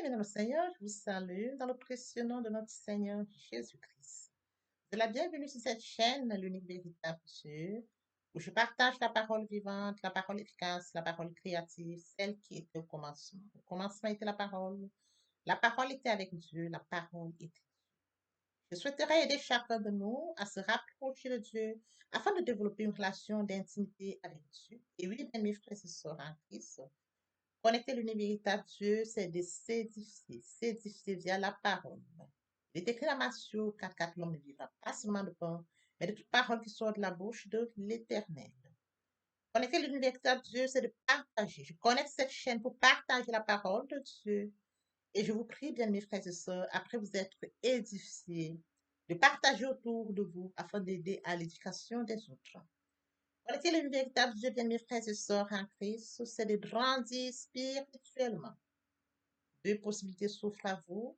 Bien, dans le Seigneur, je vous salue dans le précieux nom de notre Seigneur Jésus-Christ. De la bienvenue sur cette chaîne, l'unique véritable Dieu, où je partage la parole vivante, la parole efficace, la parole créative, celle qui était au commencement. Au commencement était la parole. La parole était avec Dieu, la parole était. Je souhaiterais aider chacun de nous à se rapprocher de Dieu afin de développer une relation d'intimité avec Dieu. Et oui, bien, mes frères et sœurs en Christ, connecter l'univers véritable Dieu, c'est de s'édifier via la parole. Il est écrit dans Matthieu 4, l'homme ne vivra pas seulement de pain, mais de toute parole qui sort de la bouche de l'Éternel. Connecter l'univers véritable Dieu, c'est de partager. Je connecte cette chaîne pour partager la parole de Dieu. Et je vous prie, bien mes frères et sœurs, après vous être édifiés, de partager autour de vous afin d'aider à l'éducation des autres. Connecter le véritable Dieu, bien mes frères et sœurs en Christ, c'est de grandir spirituellement. Deux possibilités s'offrent à vous.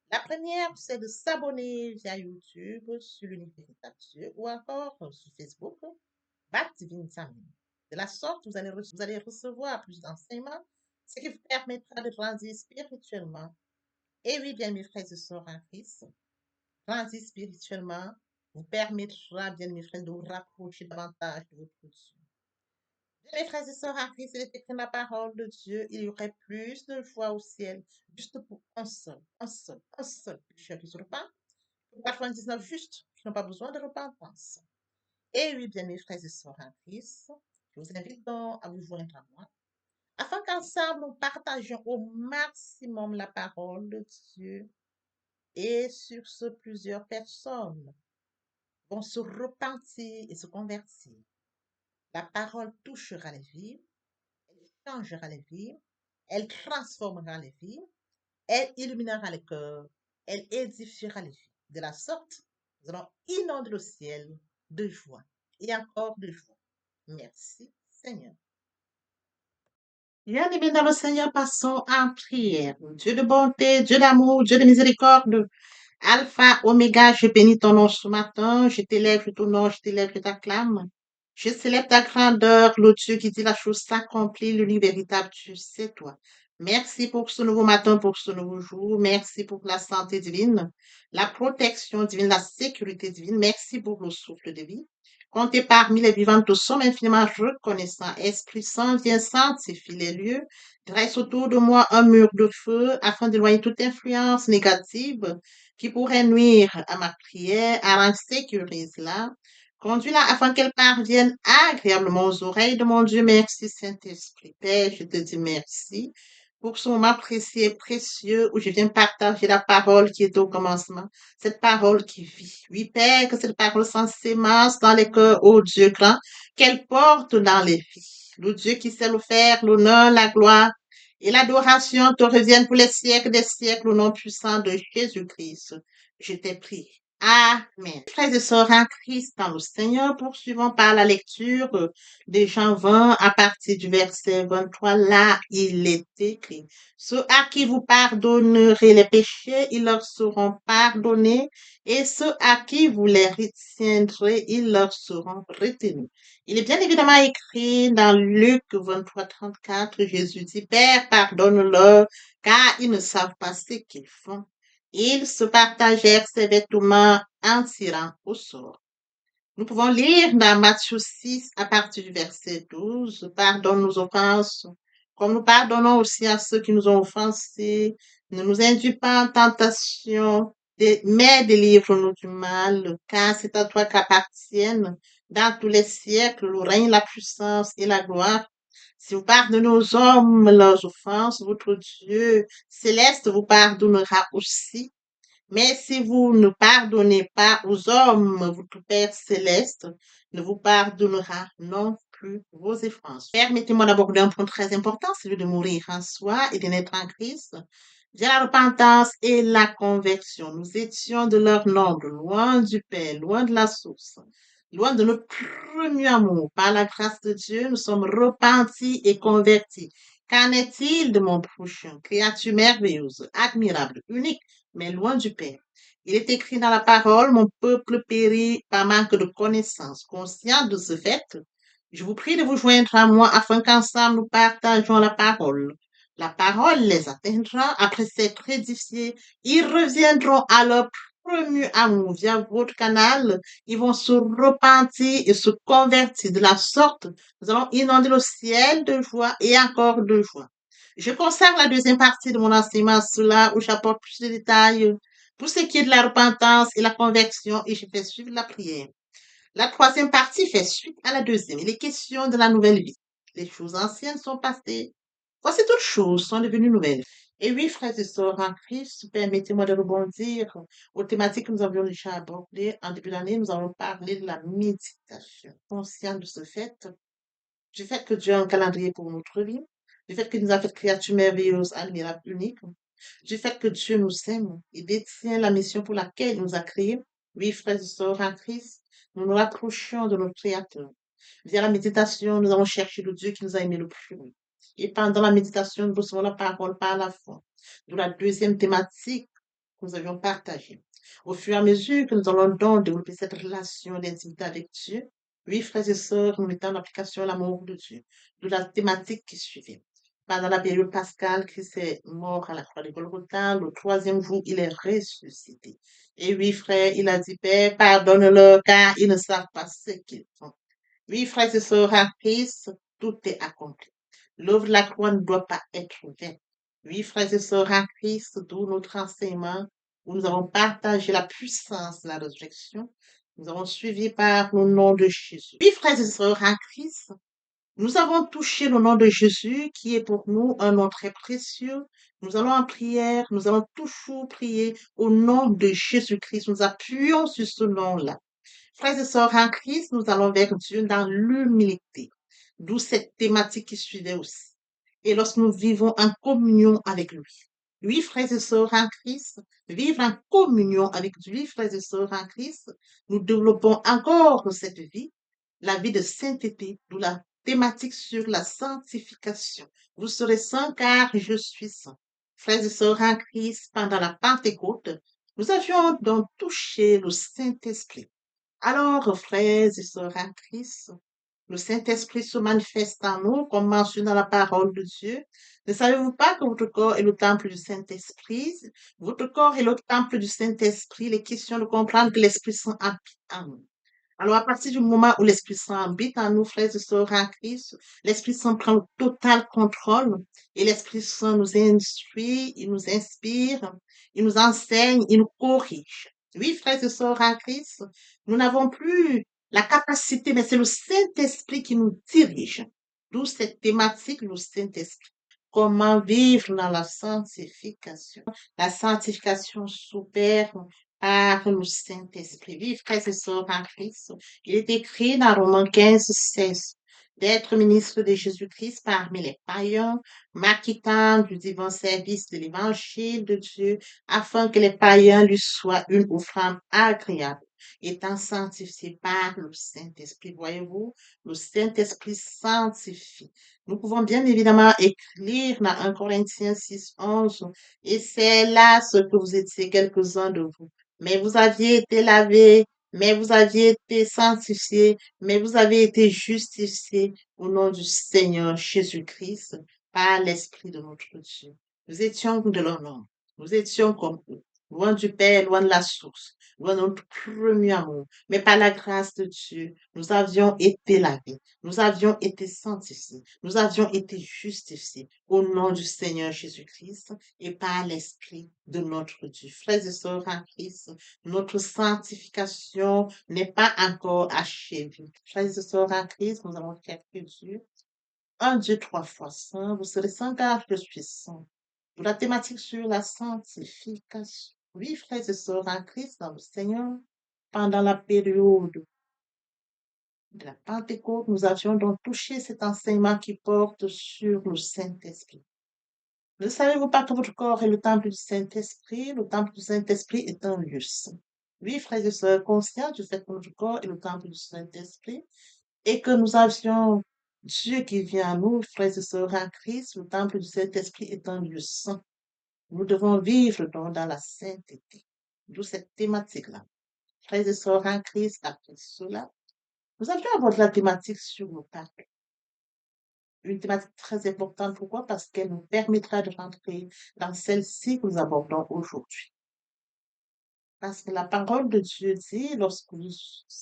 La première, c'est de s'abonner via YouTube sur l'univers véritable Dieu ou encore sur Facebook, Bat Divine Family. De la sorte, vous allez recevoir plus d'enseignements, ce qui vous permettra de grandir spirituellement. Et oui, bien mes frères et sœurs en Christ, grandir spirituellement vous permettra, bien mes frères, de vous rapprocher davantage de votre Dieu. Mes frères et sœurs en Christ, il est écrit dans la parole de Dieu, il y aurait plus de joie au ciel, juste pour un seul pécheur qui se repent, pour 99 justes qui n'ont pas besoin de repentance. Et oui, bien mes frères et sœurs en Christ, je vous invite donc à vous joindre à moi, afin qu'ensemble nous partagions au maximum la parole de Dieu. Et sur ce, plusieurs personnes vont se repentir et se convertir. La parole touchera les vies, elle changera les vies, elle transformera les vies, elle illuminera les cœurs, elle édifiera les vies. De la sorte, nous allons inonder le ciel de joie et encore de joie. Merci, Seigneur. Bien-aimés dans le Seigneur, passons en prière. Dieu de bonté, Dieu d'amour, Dieu de miséricorde, Alpha, Oméga, je bénis ton nom ce matin, je t'élève, je t'honore, je t'élève, je t'acclame. Je célèbre ta grandeur, le Dieu qui dit la chose s'accomplit, l'unique véritable Dieu, c'est toi. Merci pour ce nouveau matin, pour ce nouveau jour. Merci pour la santé divine, la protection divine, la sécurité divine. Merci pour le souffle de vie. Comptez parmi les vivants, nous sommes infiniment reconnaissants. Esprit Saint, viens sanctifier les lieux. Dresse autour de moi un mur de feu afin d'éloigner toute influence négative qui pourrait nuire à ma prière, à la sécurise-la. Conduis-la afin qu'elle parvienne agréablement aux oreilles de mon Dieu. Merci, Saint-Esprit. Père, je te dis merci pour ce moment précieux et précieux où je viens partager la parole qui est au commencement, cette parole qui vit. Oui, Père, que cette parole s'ensémence dans les cœurs, ô Dieu grand, qu'elle porte dans les vies. Le Dieu qui sait le faire, l'honneur, la gloire et l'adoration te reviennent pour les siècles des siècles au nom puissant de Jésus-Christ. Je t'ai prié. Amen. Frères et sœurs en Christ dans le Seigneur, poursuivons par la lecture de Jean 20 à partir du verset 23. Là, il est écrit, ceux à qui vous pardonnerez les péchés, ils leur seront pardonnés, et ceux à qui vous les retiendrez, ils leur seront retenus. Il est bien évidemment écrit dans Luc 23, 34, Jésus dit, Père, pardonne-leur, car ils ne savent pas ce qu'ils font. Ils se partagèrent ses vêtements en tirant au sort. Nous pouvons lire dans Matthieu 6 à partir du verset 12, pardonne nos offenses, comme nous pardonnons aussi à ceux qui nous ont offensés. Ne nous induis pas en tentation, mais délivre-nous du mal, car c'est à toi qu'appartiennent dans tous les siècles le règne, la puissance et la gloire. Si vous pardonnez aux hommes leurs offenses, votre Dieu céleste vous pardonnera aussi. Mais si vous ne pardonnez pas aux hommes, votre Père céleste ne vous pardonnera non plus vos offenses. Permettez-moi d'aborder un point très important, celui de mourir en soi et de naître en Christ. Via la repentance et la conversion, nous étions de leur nombre, loin du Père, loin de la source, loin de notre premier amour. Par la grâce de Dieu, nous sommes repentis et convertis. Qu'en est-il de mon prochain? Créature merveilleuse, admirable, unique, mais loin du Père. Il est écrit dans la parole, mon peuple périt par manque de connaissance. Conscient de ce fait, je vous prie de vous joindre à moi afin qu'ensemble nous partageons la parole. La parole les atteindra après s'être édifiés. Ils reviendront à leur premier amour via votre canal. Ils vont se repentir et se convertir. De la sorte, nous allons inonder le ciel de joie et encore de joie. Je consacre la deuxième partie de mon enseignement à cela où j'apporte plus de détails pour ce qui est de la repentance et la conversion et je fais suivre la prière. La troisième partie fait suite à la deuxième. Il est question de la nouvelle vie. Les choses anciennes sont passées. Voici toutes choses sont devenues nouvelles. Et oui, frères et sœurs en Christ, permettez-moi de rebondir aux thématiques que nous avions déjà abordées. En début d'année, nous avons parlé de la méditation. Conscient de ce fait, du fait que Dieu a un calendrier pour notre vie, du fait qu'il nous a fait créatures merveilleuses, admirables, uniques, du fait que Dieu nous aime et détient la mission pour laquelle il nous a créés. Oui, frères et sœurs en Christ, nous nous rapprochons de notre Créateur. Via la méditation, nous allons chercher le Dieu qui nous a aimés le plus. Et pendant la méditation, nous recevons la parole par la foi. De la deuxième thématique que nous avions partagée. Au fur et à mesure que nous allons donc développer cette relation d'intimité avec Dieu, oui, frères et sœurs, nous mettons en application l'amour de Dieu. De la thématique qui suivait. Pendant la période pascale, Christ est mort à la croix de Golgotha. Le troisième jour, il est ressuscité. Et oui, frère, il a dit, Père, pardonne-leur car ils ne savent pas ce qu'ils font. Oui, frères et sœurs en Christ, tout est accompli. L'œuvre de la croix ne doit pas être vaine. Oui, frères et sœurs en Christ, d'où notre enseignement, où nous avons partagé la puissance de la résurrection. Nous avons suivi par le nom de Jésus. Oui, frères et sœurs en Christ, nous avons touché le nom de Jésus, qui est pour nous un nom très précieux. Nous allons en prière, nous allons toujours prier au nom de Jésus-Christ. Nous appuyons sur ce nom-là. Frères et sœurs en Christ, nous allons vers Dieu dans l'humilité, d'où cette thématique qui suivait aussi. Et lorsque nous vivons en communion avec lui. Oui, frères et sœurs en Christ, vivre en communion avec lui, frères et sœurs en Christ, nous développons encore cette vie, la vie de sainteté, d'où la thématique sur la sanctification. Vous serez saints car je suis saint. Frères et sœurs en Christ, pendant la Pentecôte, nous avions donc touché le Saint-Esprit. Alors, frères et sœurs en Christ, le Saint-Esprit se manifeste en nous, comme mentionné dans la parole de Dieu. Ne savez-vous pas que votre corps est le temple du Saint-Esprit? Votre corps est le temple du Saint-Esprit. Il est question de comprendre que l'Esprit Saint habite en nous. Alors, à partir du moment où l'Esprit Saint habite en nous, frères et sœurs en Christ, l'Esprit Saint prend le total contrôle et l'Esprit Saint nous instruit, il nous inspire, il nous enseigne, il nous corrige. Oui, frères et sœurs en Christ, nous n'avons plus la capacité, mais c'est le Saint-Esprit qui nous dirige. D'où cette thématique, le Saint-Esprit. Comment vivre dans la sanctification. La sanctification s'opère par le Saint-Esprit. Vive, frères et sœurs en Christ. Il est écrit dans Romains 15, 16, d'être ministre de Jésus-Christ parmi les païens, m'acquittant du divin service de l'évangile de Dieu, afin que les païens lui soient une offrande agréable, étant sanctifiés par le Saint-Esprit. Voyez-vous, le Saint-Esprit sanctifie. Nous pouvons bien évidemment écrire dans 1 Corinthiens 6, 11, et c'est là ce que vous étiez quelques-uns de vous. Mais vous aviez été lavés, mais vous aviez été sanctifiés, mais vous avez été justifiés au nom du Seigneur Jésus-Christ par l'Esprit de notre Dieu. Nous étions de leur nom. Nous étions comme eux, loin du Père, loin de la source, loin de notre premier amour. Mais par la grâce de Dieu, nous avions été lavés, nous avions été sanctifiés, nous avions été justifiés au nom du Seigneur Jésus-Christ et par l'Esprit de notre Dieu. Frères et sœurs en Christ, notre sanctification n'est pas encore achevée. Frères et sœurs en Christ, nous avons quelques Dieu. Un Dieu trois fois saint, vous serez saint car je suis saint. Pour la thématique sur la sanctification. Oui, frères et sœurs en Christ, dans le Seigneur, pendant la période de la Pentecôte, nous avions donc touché cet enseignement qui porte sur le Saint-Esprit. Ne savez-vous pas que votre corps est le temple du Saint-Esprit? Le temple du Saint-Esprit est un lieu saint. Oui, frères et sœurs, conscients du fait que notre corps est le temple du Saint-Esprit et que nous avions Dieu qui vient à nous, frères et sœurs en Christ, le temple du Saint-Esprit est un lieu saint. Nous devons vivre donc dans la sainteté. D'où cette thématique-là. Frères et sœurs en Christ, après cela, nous avions abordé la thématique sur le pardon. une thématique très importante. Pourquoi? Parce qu'elle nous permettra de rentrer dans celle-ci que nous abordons aujourd'hui. Parce que la parole de Dieu dit, lorsque vous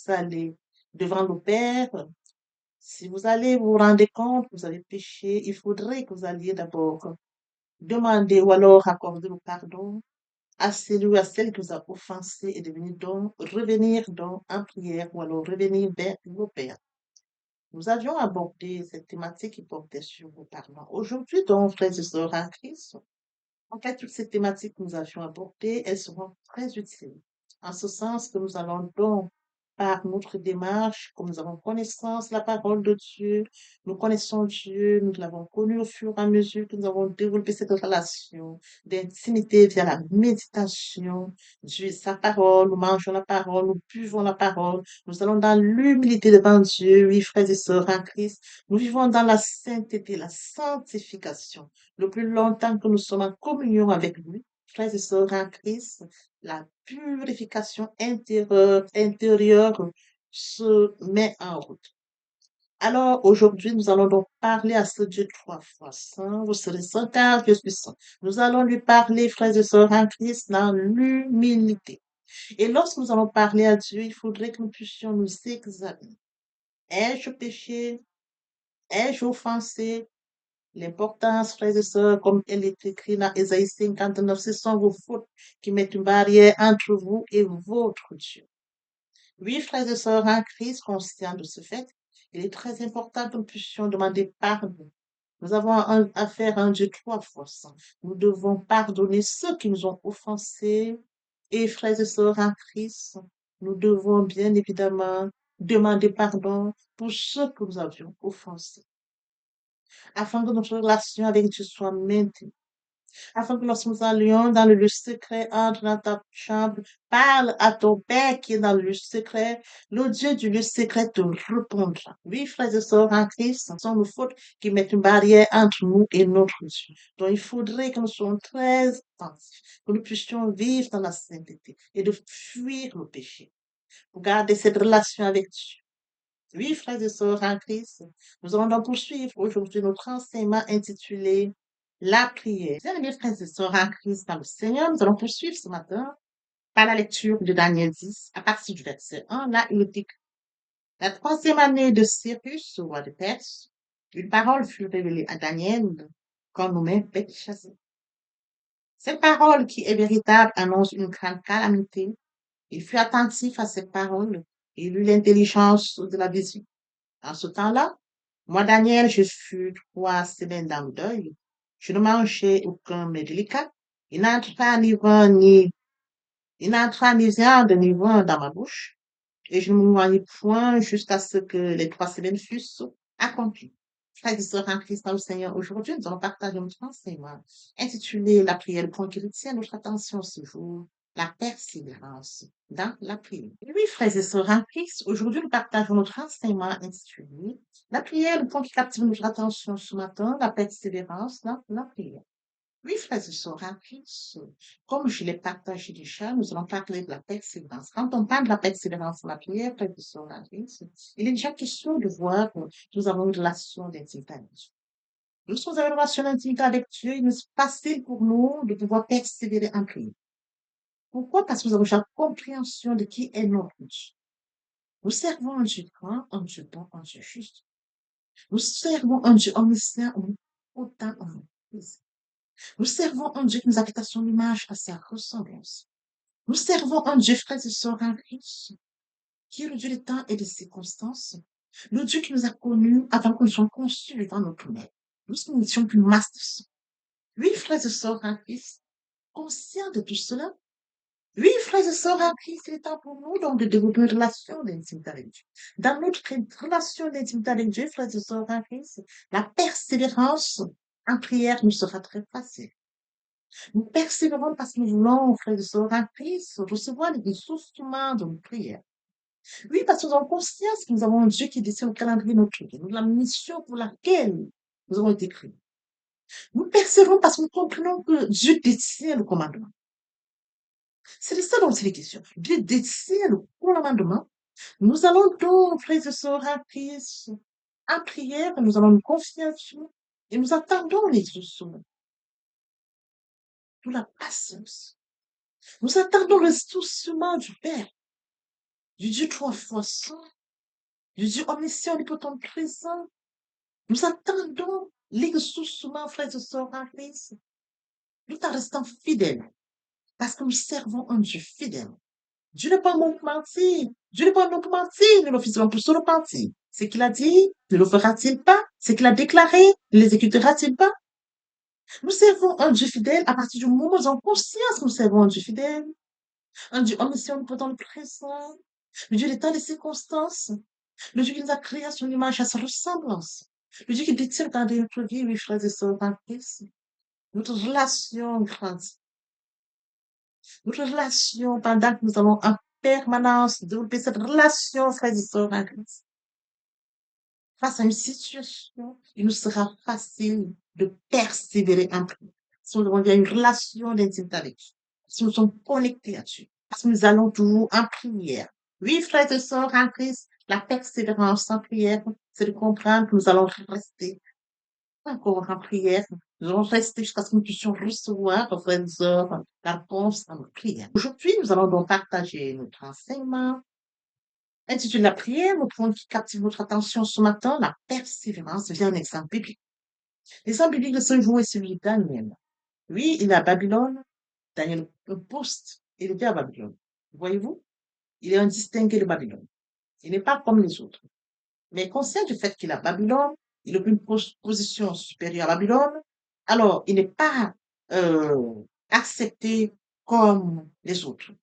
allez devant le Père, si vous allez vous rendre compte que vous avez péché, il faudrait que vous alliez d'abord demander ou alors accorder le pardon à celui ou à celle qui vous a offensé et de venir donc revenir donc en prière ou alors revenir vers le Père. Nous avions abordé cette thématique qui portait sur le pardon. Aujourd'hui, donc, frères et sœurs en Christ, en fait, toutes ces thématiques que nous avions abordées, elles seront très utiles. En ce sens que nous allons donc, par notre démarche, comme nous avons connaissance de la parole de Dieu, nous connaissons Dieu, nous l'avons connu au fur et à mesure que nous avons développé cette relation d'intimité via la méditation de sa parole, nous mangeons la parole, nous buvons la parole, nous allons dans l'humilité devant Dieu, oui, frères et sœurs en Christ, nous vivons dans la sainteté, la sanctification le plus longtemps que nous sommes en communion avec lui, frères et sœurs en Christ, la purification intérieure se met en route. Alors, aujourd'hui, nous allons donc parler à ce Dieu trois fois saint. Vous serez saint car je suis saint. Nous allons lui parler, frères et sœurs en Christ, dans l'humilité. Et lorsque nous allons parler à Dieu, il faudrait que nous puissions nous examiner. Ai-je péché? Ai-je offensé? L'importance, frères et sœurs, comme elle est écrite dans Ésaïe 59, ce sont vos fautes qui mettent une barrière entre vous et votre Dieu. Oui, frères et sœurs en Christ, conscients de ce fait, il est très important que nous puissions demander pardon. Nous avons affaire à un Dieu trois fois saint. Nous devons pardonner ceux qui nous ont offensés. Et frères et sœurs en Christ, nous devons bien évidemment demander pardon pour ceux que nous avions offensés afin que notre relation avec Dieu soit maintenue, afin que lorsque nous allions dans le lieu secret, entre dans ta chambre, parle à ton Père qui est dans le lieu secret, le Dieu du lieu secret te répondra. Oui, frères et sœurs en Christ, ce sont nos fautes qui mettent une barrière entre nous et notre Dieu. Donc, il faudrait que nous soyons très attentifs, que nous puissions vivre dans la sainteté et de fuir le péché, pour garder cette relation avec Dieu. Oui, frères et sœurs en Christ, nous allons donc poursuivre aujourd'hui notre enseignement intitulé La prière. Bien, mes frères et sœurs en Christ dans le Seigneur, nous allons poursuivre ce matin par la lecture de Daniel 10 à partir du verset 1. Là, il est écrit la troisième année de Cyrus, roi de Perse, une parole fut révélée à Daniel qu'on nommait Belchazzar. Cette parole qui est véritable annonce une grande calamité. Il fut attentif à cette parole et il eut l'intelligence de la vision. En ce temps-là, moi, Daniel, je fus 3 semaines dans le deuil. Je ne mangeais aucun mets délicat. Il n'entra ni vin ni, il n'entra ni viande ni vin dans ma bouche. Et je ne me noyais point jusqu'à ce que les 3 semaines fussent accomplies. Frères et sœurs en Christ dans le Seigneur, aujourd'hui, nous allons partager notre enseignement intitulé La prière, le point qui retient notre attention ce jour, la persévérance dans la prière. Et oui, frères et sœurs en Christ, aujourd'hui, nous partageons notre enseignement intitulé La prière, le point qui captive notre attention ce matin, la persévérance dans la prière. Oui, frères et sœurs en Christ, comme je l'ai partagé déjà, nous allons parler de la persévérance. Quand on parle de la persévérance dans la prière, frères et sœurs en Christ, il est déjà question de voir que nous avons une relation d'intimité avec Dieu. Lorsque nous avons une relation d'intimité avec Dieu, il est facile pour nous de pouvoir persévérer en prière. Pourquoi? Parce que nous avons déjà compréhension de qui est notre Dieu. Nous servons un Dieu grand, un Dieu bon, un Dieu juste. Nous servons un Dieu omniscient, omnipotent, omniprésent. Nous servons un Dieu qui nous a fait à son image, à sa ressemblance. Nous servons un Dieu, frères et sœurs en Christ, qui est le Dieu des temps et des circonstances. Le Dieu qui nous a connus avant que nous soyons conçus devant notre mère. Nous n'étions qu'une masse de sang. Oui, frères et sœurs en Christ, conscients de tout cela. Oui, frères et sœurs en Christ, il est temps pour nous donc de développer une relation d'intimité avec Dieu. Dans notre relation d'intimité avec Dieu, frères et sœurs en Christ, la persévérance en prière nous sera très facile. Nous persévérons parce que nous voulons, frères et sœurs en Christ, recevoir les ressourcements de nos prières. Oui, parce que nous avons conscience que nous avons un Dieu qui décide au calendrier de notre vie, la mission pour laquelle nous avons été créés. Nous persévérons parce que nous comprenons que Dieu détient le commandement. C'est de ça dont il est question. Dieu détient le commandement. Nous allons donc, frères et sœurs en Christ, En prière, nous allons nous confier à Dieu et nous attendons les exaucements, de la patience. Nous attendons le exaucement du Père, du Dieu trois fois saint, du Dieu omniscient, omnipotent, présent. Nous attendons l'exaucement, frères et sœurs en Christ, tout en restant fidèles, parce que nous servons un Dieu fidèle. Dieu n'est pas un homme pour mentir. Dieu n'est pas un homme pour mentir. Nous le faisons pour se repentir. Ce qu'il a dit, ne le fera-t-il pas? Ce qu'il a déclaré, ne l'exécutera-t-il pas? Nous servons un Dieu fidèle à partir du moment où nous avons conscience que nous servons un Dieu fidèle, un Dieu omniscient, omnipotent, le présent, le Dieu des temps et des circonstances, le Dieu qui nous a créés à son image, à sa ressemblance, le Dieu qui détient le temps de notre vie, mes frères et sœurs en Christ. Notre relation grandit. Notre relation, pendant que nous allons en permanence développer cette relation, frères et sœurs en Christ, face à une situation, il nous sera facile de persévérer en prière. Si nous avons bien une relation d'intimité avec Dieu, si nous sommes connectés à Dieu, parce que nous allons toujours en prière. Oui, frères et sœurs en Christ, la persévérance en prière, c'est de comprendre que nous allons rester encore en prière. Nous allons rester jusqu'à ce que nous puissions recevoir, frères et sœurs, la réponse à nos prières. Aujourd'hui, nous allons donc partager notre enseignement intitulé La prière, le point qui captive notre attention ce matin, la persévérance, via un exemple biblique. L'exemple biblique de ce jour est celui de Daniel. Oui, il est à Babylone. Daniel poste, il était à Babylone. Voyez-vous, il est un distingué de Babylone. Il n'est pas comme les autres. Mais conscient du fait qu'il est à Babylone, il occupe une position supérieure à Babylone, alors il n'est pas accepté comme les autres.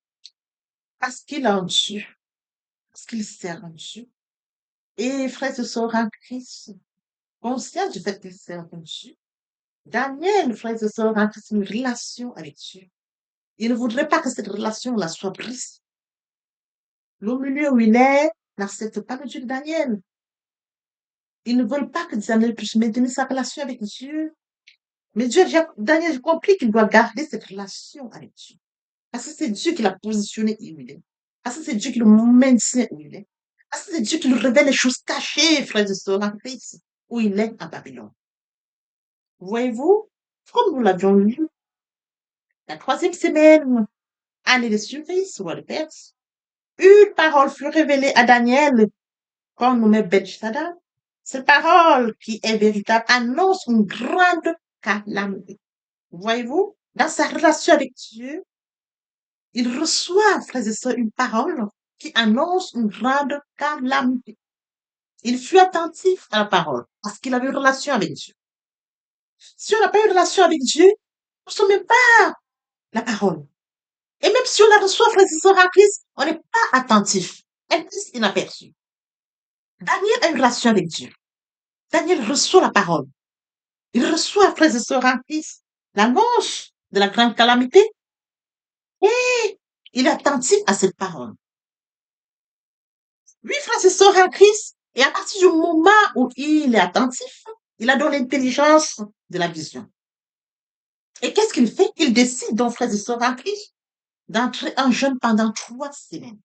Parce qu'il a un Dieu, parce qu'il sert un Dieu. Et frère et sœurs en Christ, conscient du fait qu'il sert un Dieu, Daniel, frère et sœurs en Christ, une relation avec Dieu. Il ne voudrait pas que cette relation-là soit brisée. Le milieu où il est n'accepte pas le Dieu de Daniel. Ils ne veulent pas que Daniel puisse maintenir sa relation avec Dieu. Mais Daniel, j'ai compris qu'il doit garder cette relation avec Dieu. Parce que c'est Dieu qui l'a positionné où il est. Parce que c'est Dieu qui le maintient où il est. Parce que c'est Dieu qui lui révèle les choses cachées, frères et sœurs en Christ, où il est à Babylone. Voyez-vous, comme nous l'avions lu, la troisième semaine, année de surprise, roi de Perse, une parole fut révélée à Daniel, qu'on nommait Bethsaida. Cette parole, qui est véritable, annonce une grande calamité. Voyez-vous, dans sa relation avec Dieu, il reçoit, frères et sœurs, une parole qui annonce une grande calamité. Il fut attentif à la parole parce qu'il avait une relation avec Dieu. Si on n'a pas une relation avec Dieu, on ne reçoit même pas la parole. Et même si on la reçoit, frères et sœurs en Christ, on n'est pas attentif. Elle passe inaperçue. Daniel a une relation avec Dieu. Daniel reçoit la parole. Il reçoit, frères et sœurs en Christ, l'annonce de la grande calamité et il est attentif à cette parole. Oui, frères et sœurs en Christ, et à partir du moment où il est attentif, il a donc l'intelligence de la vision. Et qu'est-ce qu'il fait? Il décide donc, frères et sœurs en Christ, d'entrer en jeûne pendant 3 semaines.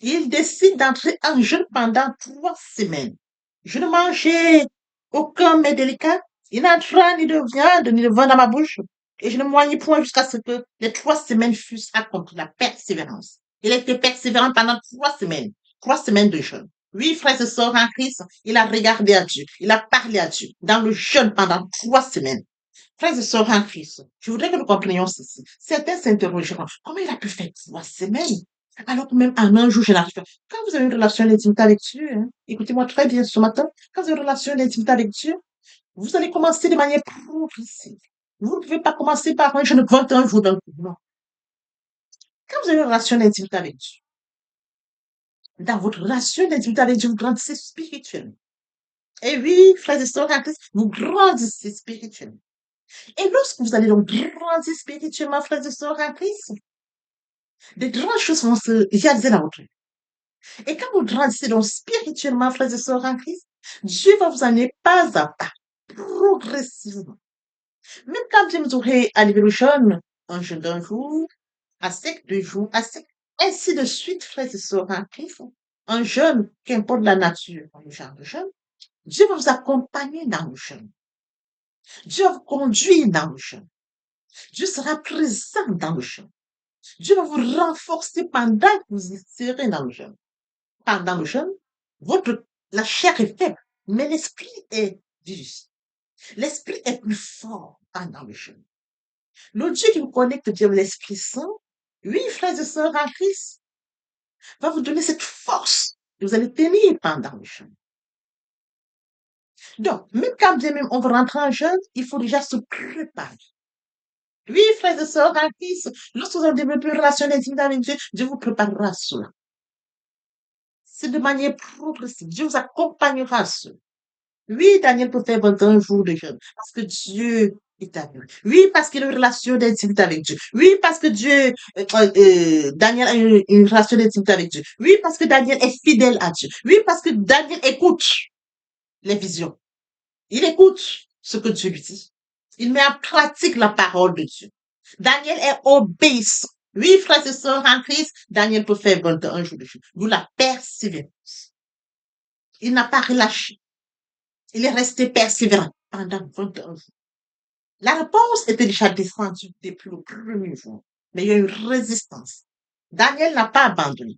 Il décide d'entrer en jeûne pendant 3 semaines. Je ne mangeais aucun mets délicat. Il n'entra ni de viande, ni de vin dans ma bouche. Et je ne moignais point jusqu'à ce que les 3 semaines fussent accomplies. La persévérance. Il a été persévérant pendant 3 semaines. 3 semaines de jeûne. Oui, frères et sœurs en Christ, il a regardé à Dieu. Il a parlé à Dieu dans le jeûne pendant 3 semaines. Frères et sœurs en Christ, je voudrais que nous comprenions ceci. Certains s'interrogeront, comment il a pu faire 3 semaines? Alors que même en un jour, je n'arrive pas. Quand vous avez une relation d'intimité avec Dieu, hein, écoutez-moi très bien ce matin, quand vous avez une relation d'intimité avec Dieu, vous allez commencer de manière progressive. Vous ne pouvez pas commencer par un jeûne de 21 jours d'un coup. Non. Quand vous avez une relation d'intimité avec Dieu, dans votre relation d'intimité avec Dieu, vous grandissez spirituellement. Et oui, frères et sœurs en Christ, vous grandissez spirituellement. Et lorsque vous allez donc grandir spirituellement, frères et sœurs en Christ, des grandes choses vont se réaliser dans votre vie. Et quand vous grandissez donc spirituellement, frères et sœurs en Christ, Dieu va vous amener pas à pas, progressivement. Même quand vous aurez à lever le jeûne, un jeûne d'un jour, à sec, 2 jours, à sec, ainsi de suite, frères et sœurs en Christ, un jeûne, qu'importe la nature, le genre de jeûne, Dieu va vous accompagner dans le jeûne. Dieu va vous conduire dans le jeûne. Dieu sera présent dans le jeûne. Dieu va vous renforcer pendant que vous y serez dans le jeûne. Pendant le jeûne, la chair est faible, mais l'esprit est vif. L'esprit est plus fort pendant le jeûne. Le Dieu qui vous connecte, Dieu l'Esprit Saint, oui, frères et sœurs en Christ, va vous donner cette force et vous allez tenir pendant le jeûne. Donc, même quand bien même on va rentrer en jeûne, il faut déjà se préparer. Oui, frères et sœurs en Christ, lorsque vous avez développé une relation d'intimité avec Dieu, Dieu vous préparera à cela. C'est de manière progressive. Dieu vous accompagnera à cela. Oui, Daniel peut faire 21 jours de jeûne parce que Dieu est avec lui. Oui, parce qu'il a une relation d'intimité avec Dieu. Oui, parce que Daniel a une relation d'intimité avec Dieu. Oui, parce que Daniel est fidèle à Dieu. Oui, parce que Daniel écoute les visions. Il écoute ce que Dieu lui dit. Il met en pratique la parole de Dieu. Daniel est obéissant. Oui, frères et sœurs en Christ, Daniel peut faire 21 jours de jeûne. D'où la persévérance. Il n'a pas relâché. Il est resté persévérant pendant 21 jours. La réponse était déjà descendue depuis le premier jour, mais il y a eu une résistance. Daniel n'a pas abandonné.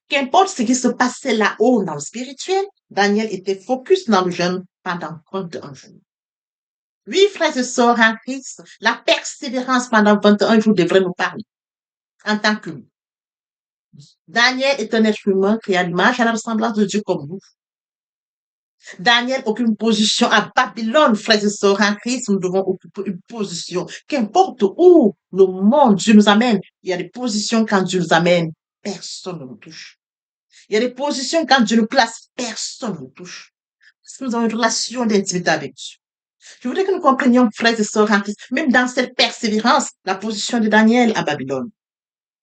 Qu'importe ce qui se passait là-haut dans le spirituel, Daniel était focus dans le jeûne pendant 21 jours. Oui, frères et sœurs en Christ, la persévérance pendant 21 jours devrait nous parler en tant qu'humain. Daniel est un être humain créé à l'image et à la ressemblance de Dieu comme nous. Daniel occupe une position à Babylone, frères et sœurs en Christ, nous devons occuper une position. Qu'importe où le monde, Dieu nous amène, il y a des positions quand Dieu nous amène, personne ne nous touche. Il y a des positions quand Dieu nous place, personne ne nous touche. Parce que nous avons une relation d'intimité avec Dieu. Je voudrais que nous comprenions, frères et sœurs en Christ, même dans cette persévérance, la position de Daniel à Babylone.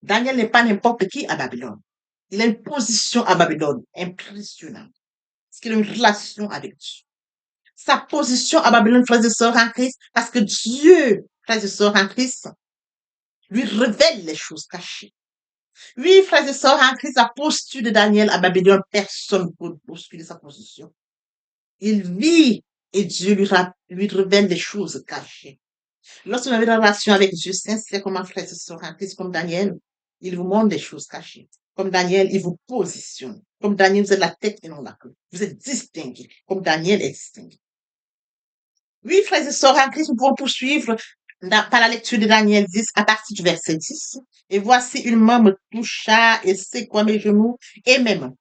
Daniel n'est pas n'importe qui à Babylone. Il a une position à Babylone impressionnante. Parce qu'il a une relation avec Dieu. Sa position à Babylone, frères et sœurs en Christ, parce que Dieu, frères et sœurs en Christ, lui révèle les choses cachées. Oui, frères et sœurs en Christ, la posture de Daniel à Babylone, personne ne peut bousculer sa position. Il vit et Dieu lui révèle des choses cachées. Lorsque vous avez une relation avec Dieu sincèrement, frères et sœurs en Christ, comme Daniel, il vous montre des choses cachées. Comme Daniel, il vous positionne. Comme Daniel, vous êtes la tête et non la queue. Vous êtes distingué. Comme Daniel est distingué. Oui, frères et sœurs en Christ, nous pouvons poursuivre par la lecture de Daniel 10 à partir du verset 10. Et voici une main me toucha et secoua mes genoux et mes mains.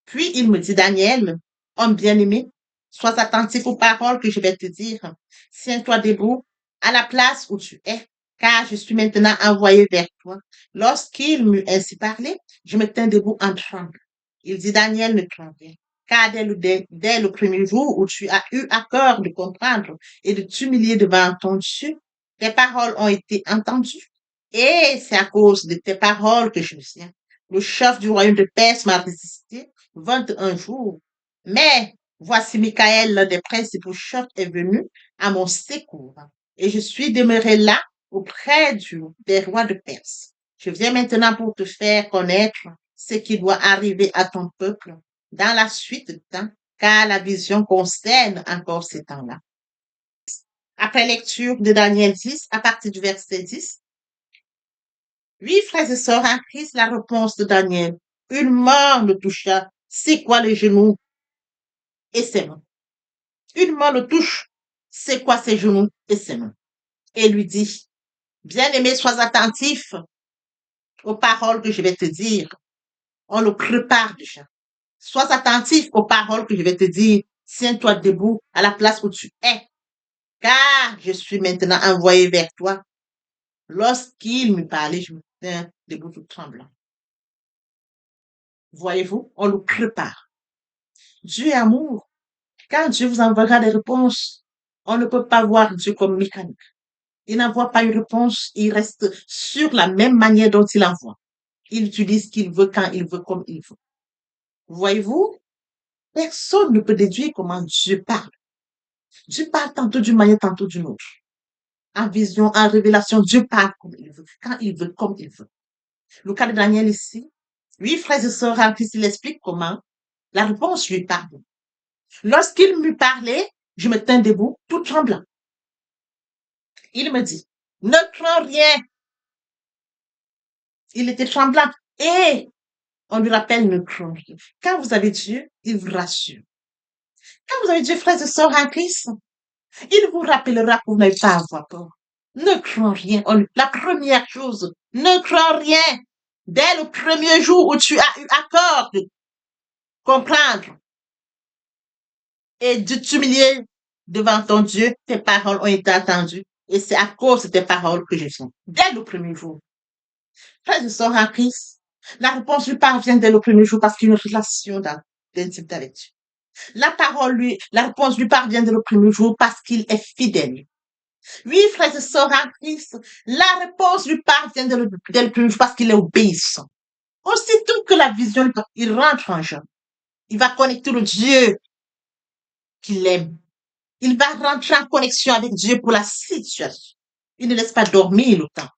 Puis il me dit, Daniel, homme bien-aimé, sois attentif aux paroles que je vais te dire. Tiens-toi debout à la place où tu es, car je suis maintenant envoyé vers toi. Lorsqu'il m'eut ainsi parlé, je me tins debout en tremblant. Il dit, Daniel, ne crains rien, car dès le premier jour où tu as eu à cœur de comprendre et de t'humilier devant ton Dieu, tes paroles ont été entendues. Et c'est à cause de tes paroles que je me tiens. Le chef du royaume de Perse m'a résisté 21 jours. Mais voici Michael, l'un des principaux chefs, est venu à mon secours. Et je suis demeuré là auprès des rois de Perse. Je viens maintenant pour te faire connaître ce qui doit arriver à ton peuple dans la suite du temps, car la vision concerne encore ces temps-là. Après lecture de Daniel 10, à partir du verset 10, oui, frères et sœurs en Christ, la réponse de Daniel. Une main le toucha. C'est quoi les genoux et ses mains? Une main le touche. C'est quoi ses genoux et ses mains? Et lui dit, bien-aimé, sois attentif aux paroles que je vais te dire. On le prépare déjà. Sois attentif aux paroles que je vais te dire. Tiens-toi debout à la place où tu es, car je suis maintenant envoyé vers toi. Lorsqu'il me parlait, je me tiens debout tout tremblant. Voyez-vous, on le prépare. Dieu est amour. Quand Dieu vous enverra des réponses, on ne peut pas voir Dieu comme mécanique. Il n'envoie pas une réponse, il reste sur la même manière dont il envoie. Il utilise ce qu'il veut, quand il veut, comme il veut. Voyez-vous, personne ne peut déduire comment Dieu parle. Dieu parle tantôt d'une manière, tantôt d'une autre. En vision, en révélation, Dieu parle comme il veut, quand il veut, comme il veut. Le cas de Daniel ici, Oui, frères et sœurs, en Christ, il explique comment. La réponse lui parle. Lorsqu'il me parlait, je me tins debout, tout tremblant. Il me dit, ne crains rien. Il était tremblant. Et on lui rappelle, ne crains rien. Quand vous avez Dieu, il vous rassure. Quand vous avez Dieu, frères et sœurs en Christ, il vous rappellera que vous n'avez pas à avoir peur. Ne crains rien. La première chose, ne crains rien. Dès le premier jour où tu as eu accord de comprendre et de t'humilier devant ton Dieu, tes paroles ont été entendues. Et c'est à cause de tes paroles que je viens. Dès le premier jour. Frère, je sors en Christ. La réponse lui parvient dès le premier jour parce qu'il y a une relation d'intimité avec Dieu. La réponse lui parvient dès le premier jour parce qu'il est fidèle. Oui, frère, je sors en Christ. La réponse lui parvient dès le premier jour parce qu'il est obéissant. Aussitôt que la vision, il rentre en jeu. Il va connecter le Dieu qu'il aime. Il va rentrer en connexion avec Dieu pour la situation. Il ne laisse pas dormir le temps.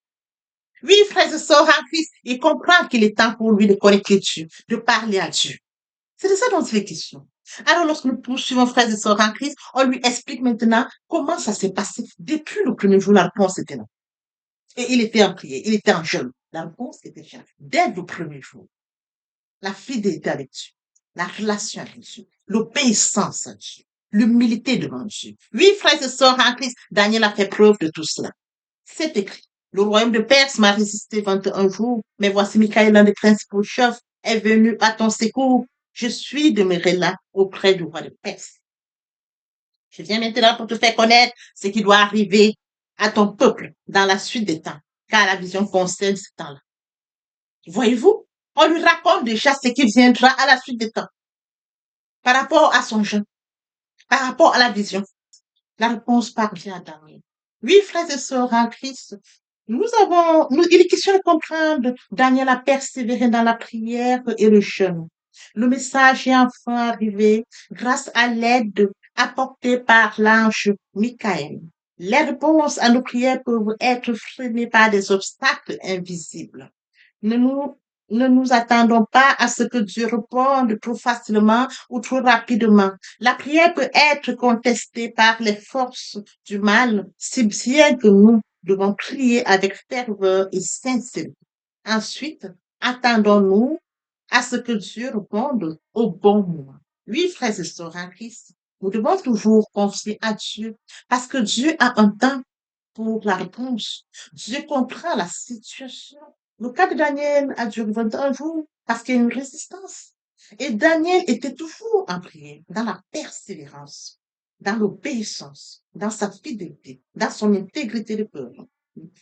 Oui, frère et sœurs en Christ, il comprend qu'il est temps pour lui de connecter Dieu, de parler à Dieu. C'est de ça dont il est question. Alors, lorsque nous poursuivons frères et sœurs en Christ, on lui explique maintenant comment ça s'est passé. Depuis le premier jour, la réponse était là. Et il était en prière, il était en jeûne. La réponse était là. Dès le premier jour, la fidélité avec Dieu, la relation avec Dieu, l'obéissance à Dieu, l'humilité devant Dieu. Oui, frères et sœurs en Christ, Daniel a fait preuve de tout cela. C'est écrit. Le royaume de Perse m'a résisté 21 jours, mais voici Michael, l'un des principaux chefs, est venu à ton secours. Je suis demeuré là auprès du roi de Perse. Je viens maintenant pour te faire connaître ce qui doit arriver à ton peuple dans la suite des temps, car la vision concerne ce temps-là. Voyez-vous, on lui raconte déjà ce qui viendra à la suite des temps, par rapport à son jeûne, par rapport à la vision. La réponse parvient à Daniel. Oui, frères et sœurs en Christ, il est question de comprendre. Daniel a persévéré dans la prière et le jeûne. Le message est enfin arrivé grâce à l'aide apportée par l'ange Michael. Les réponses à nos prières peuvent être freinées par des obstacles invisibles. Ne nous, ne nous attendons pas à ce que Dieu réponde trop facilement ou trop rapidement. La prière peut être contestée par les forces du mal, si bien que nous devons prier avec ferveur et sincérité. Ensuite, attendons-nous à ce que Dieu réponde au bon moment. Oui, frères et sœurs en Christ, nous devons toujours confier à Dieu parce que Dieu a un temps pour la réponse. Dieu comprend la situation. Le cas de Daniel a duré 21 jours parce qu'il y a une résistance. Et Daniel était toujours en prière, dans la persévérance, dans l'obéissance, dans sa fidélité, dans son intégrité de cœur.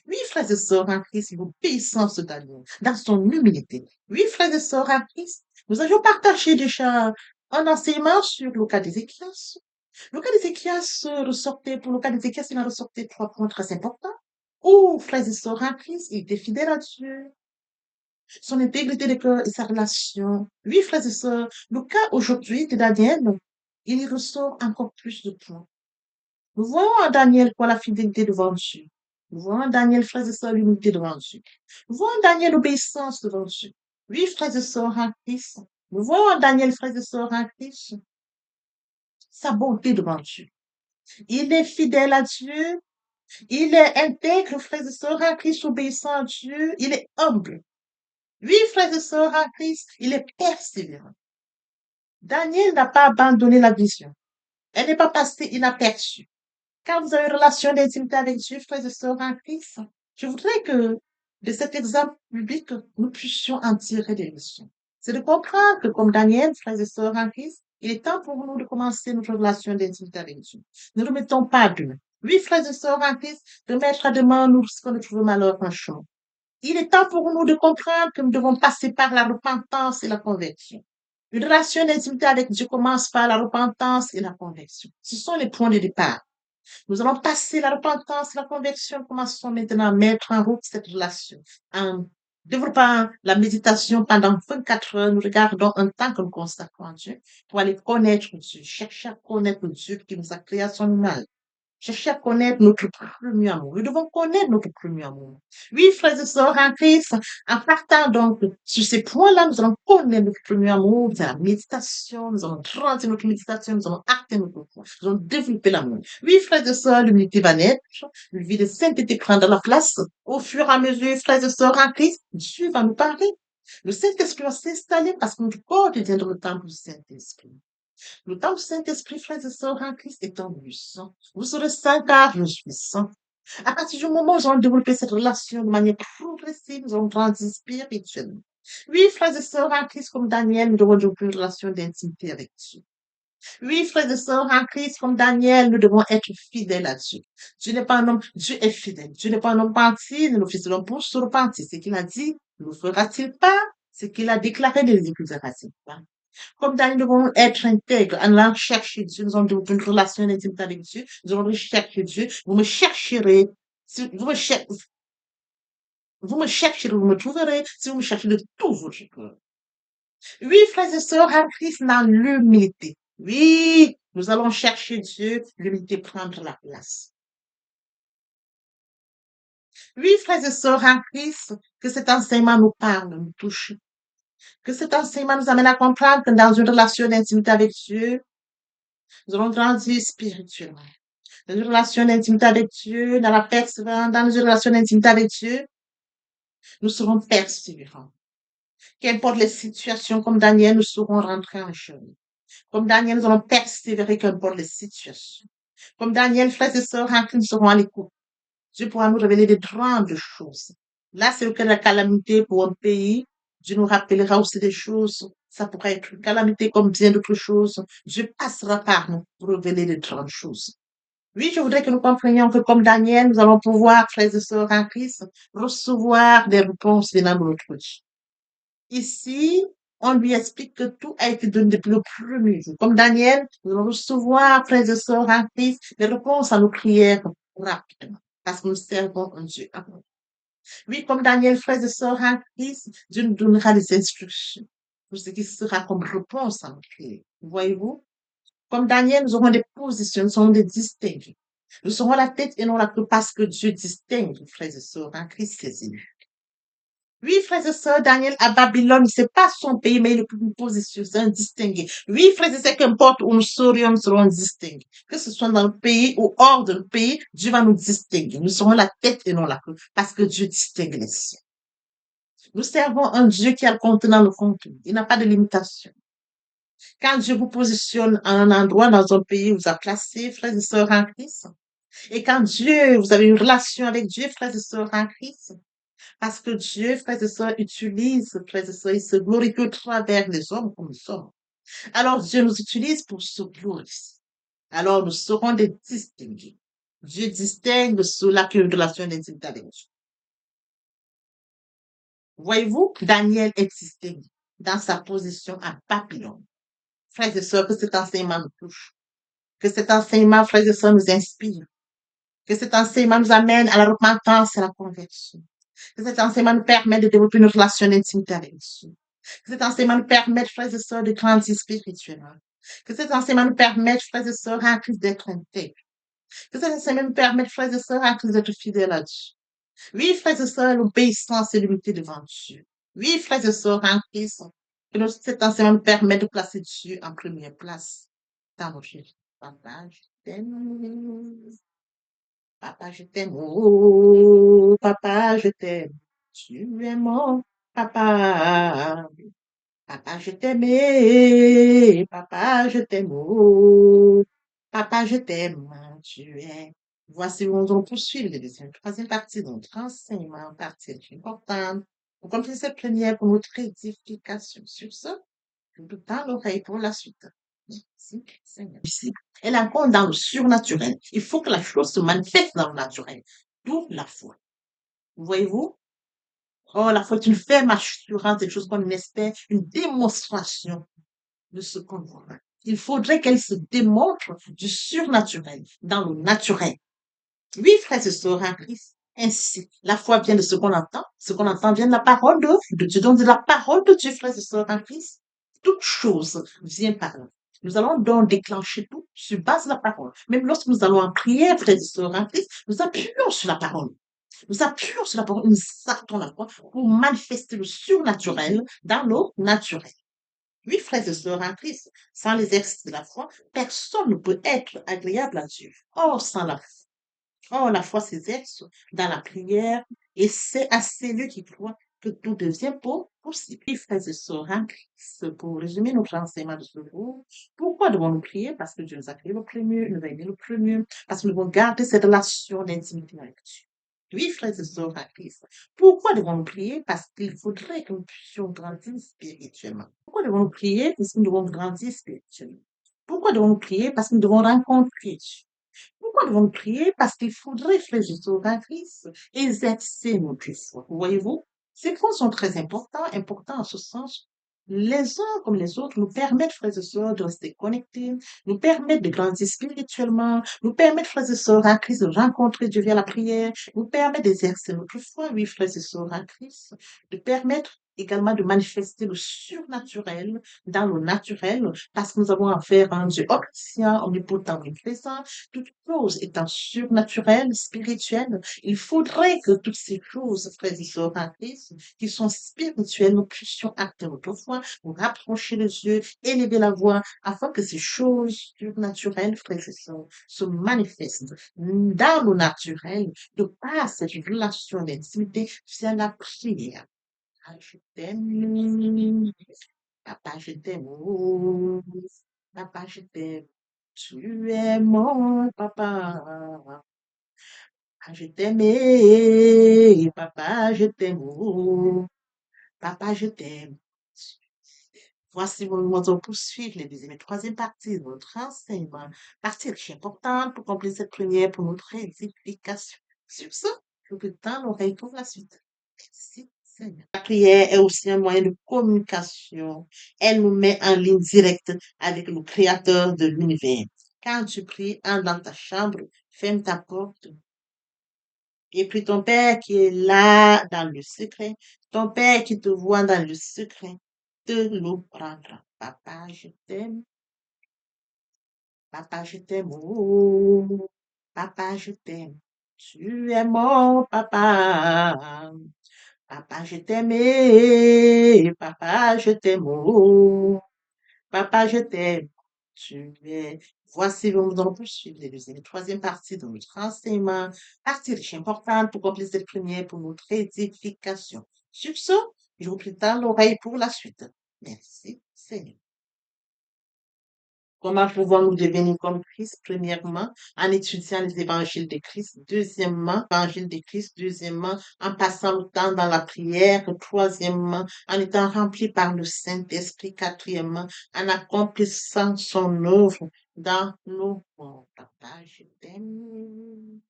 Oui, frères et sœurs en Christ, l'obéissance de Daniel, dans son humilité. Oui, frères et sœurs en Christ, nous avions partagé déjà un enseignement sur le cas d'Ézéchias. Le cas d'Ézéchias ressortait, pour le cas d'Ézéchias, il en ressortait 3 points très importants. Oh, frères et sœurs en Christ, il était fidèle à Dieu, son intégrité de cœur et sa relation. Oui, frères et sœurs, le cas aujourd'hui de Daniel, il y ressort encore plus de points. Nous voyons en Daniel quoi la fidélité devant Dieu. Nous voyons en Daniel, frères et sœurs, l'unité devant Dieu. Nous voyons en Daniel l'obéissance devant Dieu. Oui, frères et sœurs en Christ. Nous voyons en Daniel, frères et sœurs en Christ, sa bonté devant Dieu. Il est fidèle à Dieu. Il est intègre, frères et sœurs en Christ, obéissant à Dieu. Il est humble. Oui, frères et sœurs en Christ, il est persévérant. Daniel n'a pas abandonné la vision. Elle n'est pas passée inaperçue. Quand vous avez une relation d'intimité avec Dieu, frères et sœurs en Christ, je voudrais que de cet exemple biblique, nous puissions en tirer des leçons. C'est de comprendre que comme Daniel, frères et sœurs en Christ, il est temps pour nous de commencer notre relation d'intimité avec Dieu. Ne le mettons pas à demain. Oui, frères et sœurs en Christ, de mettre à demain nous risquons de trouver malheur en chemin. Il est temps pour nous de comprendre que nous devons passer par la repentance et la conversion. Une relation d'intimité avec Dieu commence par la repentance et la conversion. Ce sont les points de départ. Nous allons passer la repentance, la conversion. Commençons maintenant à mettre en route cette relation. En développant la méditation pendant 24 heures, nous regardons un temps que nous consacrons à Dieu pour aller connaître Dieu, chercher à connaître Dieu qui nous a créé à son image. Chercher à connaître notre premier amour. Nous devons connaître notre premier amour. Oui, frères et sœurs en Christ, en partant donc sur ces points-là, nous allons connaître notre premier amour, c'est la méditation, nous allons grandir notre méditation, nous allons acter notre foi, nous allons développer l'amour. Oui, frères et sœurs, l'humilité va naître, une vie de sainteté prendra la place. Au fur et à mesure, frères et sœurs en Christ, Dieu va nous parler. Le Saint-Esprit va s'installer parce que notre corps deviendra le temple du Saint-Esprit. Le temps du Saint-Esprit, frères et sœurs en Christ, est en sang. Vous serez saints car je suis saint. À partir du moment où nous allons développer cette relation de manière progressive, nous allons grandir spirituellement. Oui, frères et sœurs en Christ, comme Daniel, nous devons développer une relation d'intimité avec Dieu. Oui, frères et sœurs en Christ, comme Daniel, nous devons être fidèles à Dieu. Dieu n'est pas un homme, Dieu est fidèle. Dieu n'est pas un homme parti, ne nous fils de l'homme pour se repentir. Ce qu'il a dit, ne le fera-t-il pas? Ce qu'il a déclaré, ne l'exécutera-t-il pas? Comme Daniel, nous devons être intègres, en allant chercher Dieu. Nous avons une relation intime avec Dieu. Nous allons rechercher Dieu. Vous me chercherez. Si vous me chercherez, vous me chercherez, vous me trouverez si vous me cherchez de tout votre cœur. Oui, frères et sœurs, en Christ, dans l'humilité. Oui, nous allons chercher Dieu, l'humilité prendre la place. Oui, frères et sœurs, en Christ, que cet enseignement nous parle, nous touche. Que cet enseignement nous amène à comprendre que dans une relation d'intimité avec Dieu, nous allons grandir spirituellement. Dans une relation d'intimité avec Dieu, dans la persévérance, dans une relation d'intimité avec Dieu, nous serons persévérants. Qu'importe les situations, comme Daniel, nous saurons rentrer en chemin. Comme Daniel, nous allons persévérer, qu'importe les situations. Comme Daniel, frères et sœurs, en Christ, nous serons à l'écoute. Dieu pourra nous révéler des grandes choses. Là, c'est le cas de la calamité pour un pays. Dieu nous rappellera aussi des choses. Ça pourrait être une calamité comme bien d'autres choses. Dieu passera par nous pour révéler de grandes choses. Oui, je voudrais que nous comprenions que comme Daniel, nous allons pouvoir, frères et sœurs en Christ, recevoir des réponses venant de notre Dieu. Ici, on lui explique que tout a été donné depuis le premier jour. Comme Daniel, nous allons recevoir, frères et sœurs en Christ, des réponses à nos prières rapidement, parce que nous servons un Dieu amour. Oui, comme Daniel, frères et sœurs en Christ, Dieu nous donnera des instructions pour ce qui sera comme réponse à nos prières. Voyez-vous? Comme Daniel, nous aurons des positions, nous serons des distingués. Nous serons la tête et non la queue parce que Dieu distingue, frères et sœurs, en Christ ses élus. Oui, frères et sœurs, Daniel à Babylone, c'est pas son pays, mais il est une position, c'est un distingué. Oui, frères et sœurs, qu'importe où nous serons distingués. Que ce soit dans le pays ou hors de le pays, Dieu va nous distinguer. Nous serons la tête et non la queue parce que Dieu distingue les siens. Nous servons un Dieu qui a le contenant, le contenu. Il n'a pas de limitation. Quand Dieu vous positionne à un endroit dans un pays, vous a placé, frères et sœurs en Christ. Et quand Dieu, vous avez une relation avec Dieu, frères et sœurs en Christ, parce que Dieu, frères et sœurs, utilise, frères et sœurs, il se glorifie au travers des hommes comme nous sommes. Alors Dieu nous utilise pour se glorifier. Alors nous serons des distingués. Dieu distingue ceux-là qui ont une relation d'intimité avec Dieu. Voyez-vous, Daniel est distingué dans sa position à Babylone. Frères et sœurs, que cet enseignement nous touche. Que cet enseignement, frères et sœurs, nous inspire. Que cet enseignement nous amène à la repentance et à la conversion. Que cet enseignement nous permette de développer une relation d'intimité avec Dieu. Que cet enseignement nous permette, frères et sœurs, de grandir spirituellement. Que cet enseignement nous permette, frères et sœurs, en Christ d'être intègres. Que cet enseignement nous permette, frères et sœurs, en Christ d'être fidèles à Dieu. Oui, frères et sœurs, l'obéissance et l'unité devant Dieu. Oui, frères et sœurs, en Christ, que cet enseignement nous permette de placer Dieu en première place dans nos vies. Papa, je t'aime. Papa, je t'aime. Oh, papa, je t'aime. Tu es mon papa. Papa, je t'aime. Papa, je t'aime. Oh, papa, je t'aime. Tu es. Voici où nous allons poursuivre les deuxième, troisième partie de notre enseignement, partie importante. Pour compléter cette première pour notre édification. Sur ce, je vous tends l'oreille pour la suite. Merci, Seigneur. Ici, elle encore dans le surnaturel. Il faut que la chose se manifeste dans le naturel. D'où la foi. Voyez-vous? Oh, la foi est une ferme assurance des choses qu'on espère, une démonstration de ce qu'on voit. Il faudrait qu'elle se démontre du surnaturel dans le naturel. Oui, frères et sœurs en Christ. Ainsi, la foi vient de ce qu'on entend. Ce qu'on entend vient de la parole de Dieu. Donc, de la parole de Dieu, frères et sœurs en Christ. Toute chose vient par là. Nous allons donc déclencher tout sur base de la parole. Même lorsque nous allons en prière, frères et sœurs en Christ, nous appuyons sur la parole. Nous appuyons sur la parole, nous sortons la foi pour manifester le surnaturel dans l'eau naturelle. Oui, frères et sœurs en Christ, sans l'exercice de la foi, personne ne peut être agréable à Dieu. Or, sans la foi, la foi s'exerce dans la prière et c'est à celui qui croit que tout devient possible. Oui, frères et sœurs en Christ, pour résumer notre enseignement de ce jour, pourquoi devons-nous prier? Parce que Dieu nous a créé le premier, nous a aimé le premier, parce que nous devons garder cette relation d'intimité avec Dieu. Oui, frères et sœurs en Christ. Pourquoi devons-nous prier? Parce qu'il faudrait que nous puissions grandir spirituellement. Pourquoi devons-nous prier? Parce que nous devons grandir spirituellement. Pourquoi devons-nous prier? Parce que nous devons rencontrer Dieu. Pourquoi devons-nous prier? Parce qu'il faudrait, frères et sœurs en Christ, exercer notre foi. Voyez-vous, ces points sont très importants en ce sens. Les uns comme les autres nous permettent, frères et sœurs, de rester connectés, nous permettent de grandir spirituellement, nous permettent, frères et sœurs en Christ, de rencontrer Dieu via la prière, nous permettent d'exercer notre foi, oui, frères et sœurs en Christ, de permettre également de manifester le surnaturel dans le naturel, parce que nous avons affaire à un Dieu omniscient, omnipotent, omniprésent, toute chose étant surnaturelle, spirituelle, il faudrait que toutes ces choses, frères et sœurs en Christ, qui sont spirituelles, nous puissions acter notre foi, nous rapprocher les yeux, élever la voix, afin que ces choses surnaturelles, frères et sœurs, se manifestent dans le naturel, de par cette relation d'intimité, via la prière. Ah, je t'aime, papa, je t'aime, oh, papa, je t'aime. Tu es mon papa. Ah, je t'aime, papa, je t'aime, oh, papa, je t'aime. Voici mon moment de poursuivre les deuxième et troisième parties de notre enseignement. Partie riche et importante pour compléter cette première pour notre édification. Sur ce, je vous tends l'oreille pour la suite. Merci, Seigneur. La prière est aussi un moyen de communication. Elle nous met en ligne directe avec le Créateur de l'univers. Quand tu pries, entre dans ta chambre, ferme ta porte, et puis ton Père qui est là dans le secret, ton Père qui te voit dans le secret, te le prendra. Papa, je t'aime. Papa, je t'aime. Oh, papa, je t'aime. Tu es mon papa. Papa, je t'aime. Papa, je t'aime. Oh, papa, je t'aime. Tu es. Voici, nous allons poursuivre les deuxième et troisième partie de notre enseignement. Partie riche importante pour compléter cette première pour notre édification. Sur ce, je vous prie dans l'oreille pour la suite. Merci, Seigneur. Comment pouvons-nous devenir comme Christ? Premièrement, en étudiant les évangiles de Christ. Deuxièmement, l'évangile de Christ. Deuxièmement, en passant le temps dans la prière. Troisièmement, en étant rempli par le Saint-Esprit. Quatrièmement, en accomplissant son œuvre dans nos mondes. Papa, je t'aime.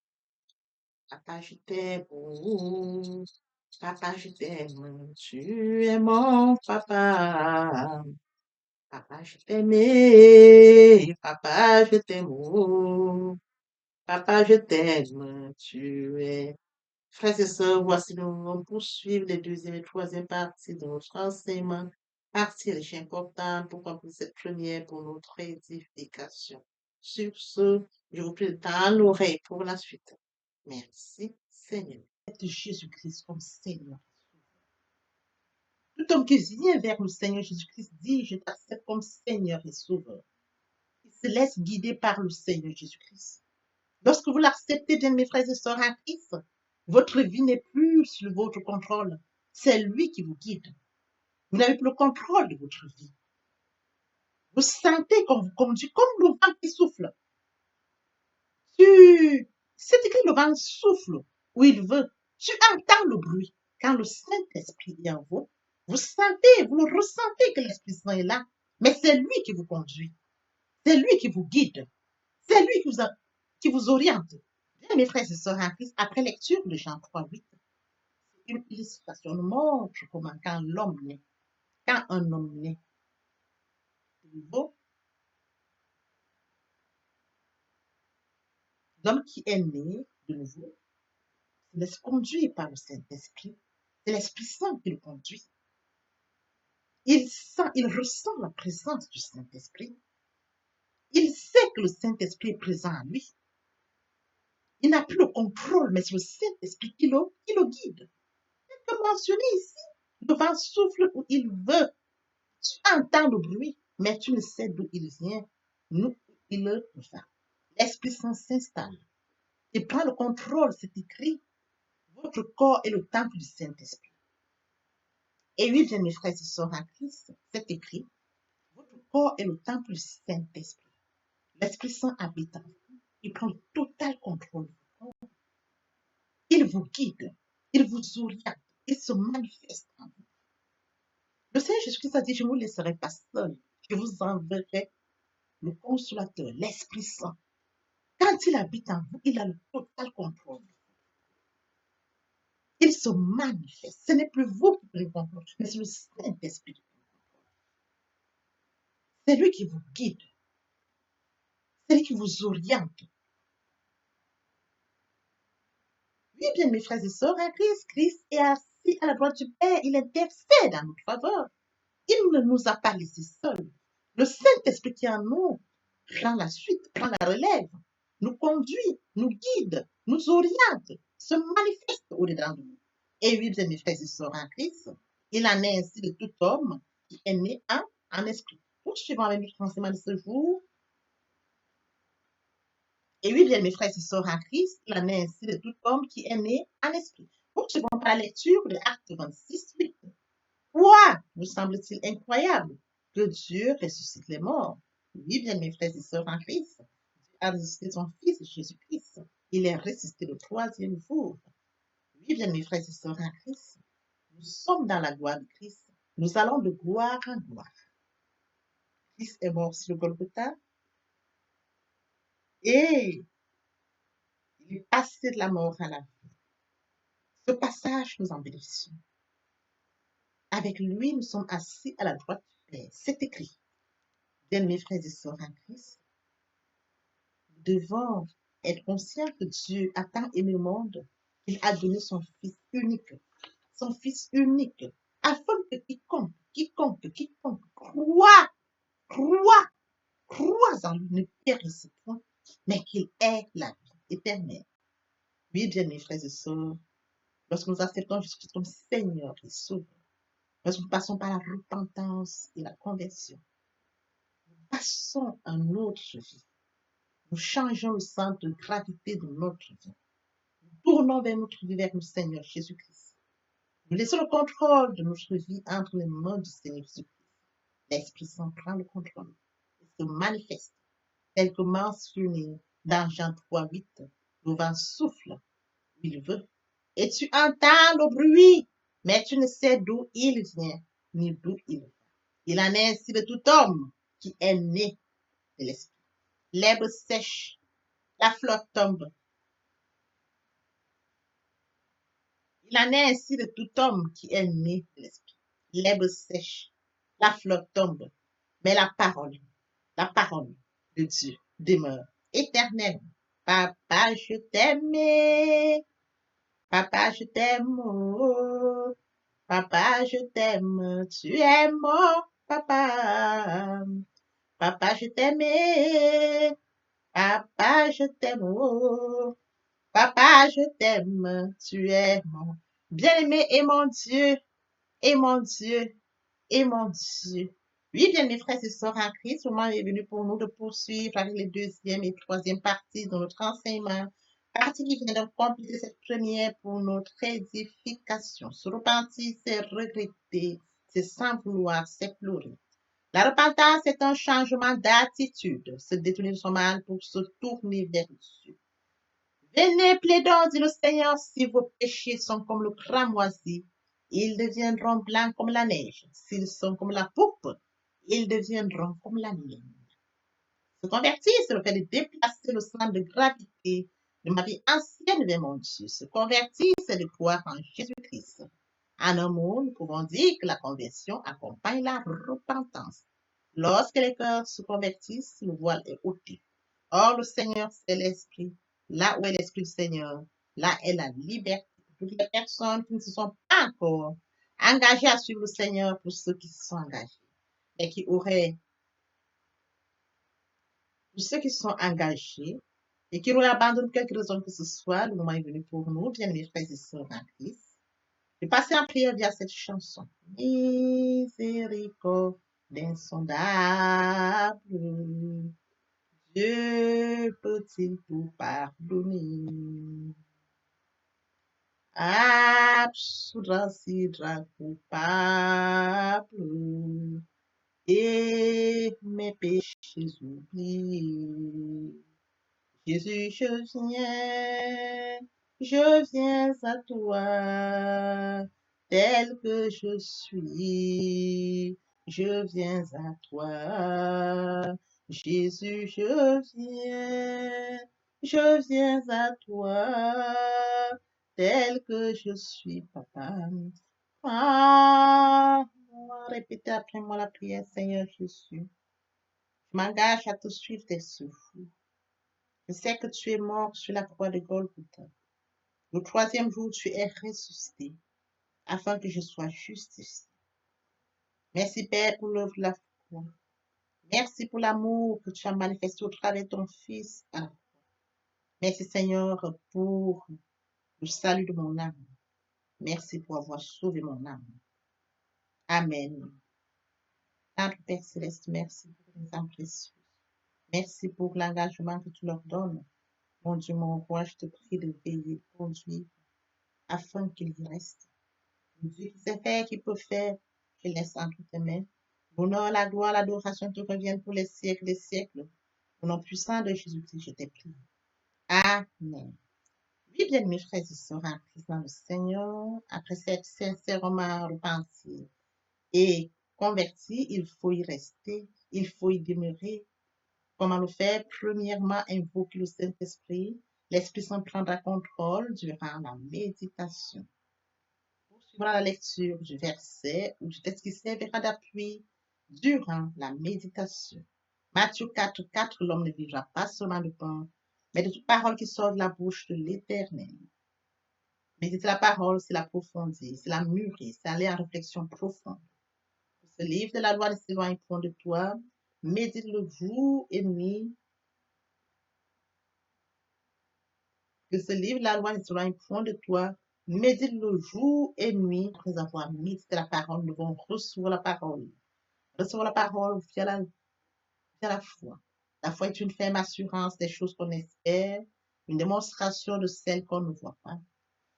Papa, je t'aime. Oh, papa, je t'aime. Tu es mon papa. Papa, je t'aime, papa, je t'aime, oh, papa, je t'aime, tu es. Frères et sœurs, voici nous allons poursuivre les deuxième et troisième parties de notre enseignement. Partie riche et importante pour compléter cette première pour notre édification. Sur ce, je vous prie dans l'oreille pour la suite. Merci, Seigneur. Jésus-Christ comme Seigneur. Tout homme qui vient vers le Seigneur Jésus-Christ dit, je t'accepte comme Seigneur et Sauveur. Il se laisse guider par le Seigneur Jésus-Christ. Lorsque vous l'acceptez, bien mes frères et sœurs en Christ, votre vie n'est plus sous votre contrôle. C'est lui qui vous guide. Vous n'avez plus le contrôle de votre vie. Vous sentez comme vous conduit, comme le vent qui souffle. C'est écrit, le vent souffle où il veut. Tu entends le bruit. Quand le Saint-Esprit est en vous, vous sentez, vous le ressentez que l'Esprit Saint est là. Mais c'est lui qui vous conduit. C'est lui qui vous guide. C'est lui qui vous oriente. Bien, mes frères et sœurs en Christ, après lecture de Jean 3:8, une illustration nous montre comment quand l'homme naît, quand un homme naît de nouveau, l'homme qui est né de nouveau se laisse conduire par le Saint-Esprit. C'est l'Esprit Saint qui le conduit. Il ressent la présence du Saint-Esprit. Il sait que le Saint-Esprit est présent en lui. Il n'a plus le contrôle, mais c'est le Saint-Esprit qui le guide. Comme mentionné ici, le vent souffle où il veut. Tu entends le bruit, mais tu ne sais d'où il vient, d'où il va. L'Esprit Saint s'installe et prend le contrôle. C'est écrit, votre corps est le temple du Saint-Esprit. Et oui, bien mes frères et sœurs en Christ, c'est écrit, votre corps est le temple du Saint-Esprit. L'Esprit Saint habite en vous. Il prend le total contrôle. Il vous guide, il vous oriente, il se manifeste en vous. Le Seigneur Jésus-Christ a dit, je ne vous laisserai pas seul, je vous enverrai le consolateur, l'Esprit Saint. Quand il habite en vous, il a le total contrôle. Il se manifeste. Ce n'est plus vous qui prenez le contrôle, mais c'est le Saint-Esprit. C'est lui qui vous guide. C'est lui qui vous oriente. Oui, bien, mes frères et sœurs, en Christ est assis à la droite du Père. Il intercède en notre faveur. Il ne nous a pas laissés seuls. Le Saint-Esprit qui est en nous prend la suite, prend la relève, nous conduit, nous guide, nous oriente, se manifeste au-dedans de nous. Et oui, bien mes frères et sœurs en Christ, il en est ainsi de tout homme qui est né en esprit. Poursuivons avec notre enseignement de ce jour. Et oui, bien mes frères et sœurs en Christ, il en est ainsi de tout homme qui est né en esprit. Poursuivons par la lecture de Actes 26, 8. Quoi nous semble-t-il incroyable que Dieu ressuscite les morts? Oui, bien mes frères et sœurs en Christ, Dieu a ressuscité son Fils Jésus-Christ. Il est ressuscité le troisième jour. Oui, bien mes frères et sœurs en Christ, nous sommes dans la gloire de Christ. Nous allons de gloire en gloire. Christ est mort sur le Golgotha et il est passé de la mort à la vie. Ce passage nous en bénéficions. Avec lui, nous sommes assis à la droite du Père. C'est écrit. Bien mes frères et sœurs en Christ, nous devons être conscients que Dieu a tant aimé le monde qu'il a donné son Fils unique, afin que quiconque croit, croit en lui ne périsse point, mais qu'il ait la vie éternelle. Oui, bien mes frères et sœurs, lorsque nous acceptons Jésus comme Seigneur et Sauveur, lorsque nous passons par la repentance et la conversion, nous passons à une autre vie. Nous changeons le centre de gravité de notre vie. Nous tournons vers notre vie, vers le Seigneur Jésus-Christ. Nous laissons le contrôle de notre vie entre les mains du Seigneur Jésus-Christ. L'Esprit Saint prend le contrôle et se manifeste, tel que mentionné dans Jean 3:8. Le vent souffle où il veut. Et tu entends le bruit, mais tu ne sais d'où il vient, ni d'où il va. Il en est ainsi de tout homme qui est né de l'Esprit. L'herbe sèche, la flotte tombe. Il en est ainsi de tout homme qui est né de l'Esprit. L'herbe sèche, la flotte tombe, mais la parole de Dieu demeure éternelle. Papa, je t'aime. Papa, je t'aime. Oh. Papa, je t'aime. Tu es mon papa. Papa, je t'aime. Papa, je t'aime. Oh. Papa, je t'aime. Tu es mon bien-aimé et mon Dieu. Et mon Dieu. Et mon Dieu. Oui, bien, mes frères et sœurs en Christ, le moment est venu pour nous de poursuivre avec les deuxième et troisième parties de notre enseignement. Partie qui vient de compléter cette première pour notre édification. Se repentir, c'est regretter, c'est sans vouloir, c'est pleurer. La repentance est un changement d'attitude, se détourner de son mal pour se tourner vers Dieu. Venez, plaidons, dit le Seigneur, si vos péchés sont comme le cramoisi, ils deviendront blancs comme la neige. S'ils sont comme la poupe, ils deviendront comme la laine. Se convertir, c'est le fait de déplacer le centre de gravité de ma vie ancienne vers mon Dieu. Se convertir, c'est de croire en Jésus-Christ. En un mot, nous pouvons dire que la conversion accompagne la repentance. Lorsque les cœurs se convertissent, le voile est ôté. Or, le Seigneur, c'est l'Esprit. Là où est l'Esprit du Seigneur, là est la liberté. Pour toutes les personnes qui ne se sont pas encore engagées à suivre le Seigneur, pour ceux qui se sont engagés et qui auraient Pour ceux qui sont engagés et qui auraient abandonné quelque raison que ce soit, le moment est venu pour nous, bien mes frères et sœurs en Christ, de passer en prière via cette chanson. Miséricorde insondable, Dieu peut-il tout pardonner? Absoudre si coupable et mes péchés oubliés. Jésus, je viens à toi, tel que je suis, je viens à toi. Jésus, je viens à toi, tel que je suis, papa. Ah, répétez après moi la prière, Seigneur Jésus. Je m'engage à te suivre tes souffles. Je sais que tu es mort sur la croix de Golgotha. Le troisième jour, tu es ressuscité afin que je sois justifié. Merci, Père, pour l'œuvre de la foi. Merci pour l'amour que tu as manifesté au travers de ton Fils. Merci, Seigneur, pour le salut de mon âme. Merci pour avoir sauvé mon âme. Amen. Notre Père Céleste, merci pour les âmes précieuses. Merci pour l'engagement que tu leur donnes. Mon Dieu, mon roi, je te prie de veiller, de conduire afin qu'ils y restent. Dieu qui sait faire, qui peut faire, je laisse entre tes mains. L'honneur, la gloire, l'adoration te reviennent pour les siècles des siècles. Au nom puissant de Jésus-Christ, je t'ai prié. Amen. Oui, bien, mes frères et sœurs en Christ dans le Seigneur, après cette sincèrement repentie et converti, il faut y rester, il faut y demeurer. Comment le faire? Premièrement, invoquer le Saint-Esprit. L'Esprit Saint prendra contrôle durant la méditation. Poursuivra la lecture du verset ou du texte qui servira d'appui durant la méditation. Matthieu 4, l'homme ne vivra pas seulement de pain, mais de toute parole qui sort de la bouche de l'Éternel. Méditer la parole, c'est l'approfondir, c'est la mûrir, c'est aller en réflexion profonde. Ce livre de la loi ne s'éloigne point de toi, médite-le jour et nuit. Que ce livre de la loi ne s'éloigne point de toi, médite-le jour et nuit. Après avoir médité la parole, nous devons recevoir la parole. Recevoir la parole via la foi. La foi est une ferme assurance des choses qu'on espère, une démonstration de celles qu'on ne voit pas.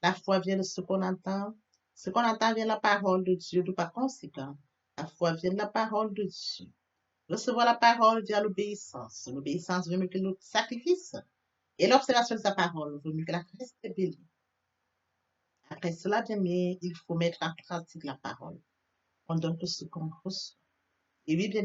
La foi vient de ce qu'on entend. Ce qu'on entend vient de la parole de Dieu. De par conséquent, la foi vient de la parole de Dieu. Recevoir la parole via l'obéissance. L'obéissance veut mieux que le sacrifice. Et l'observation de sa parole vaut mieux que la rébellion. Après cela, bien aimé, il faut mettre en pratique la parole. On donne tout ce qu'on reçoit. Et oui, bien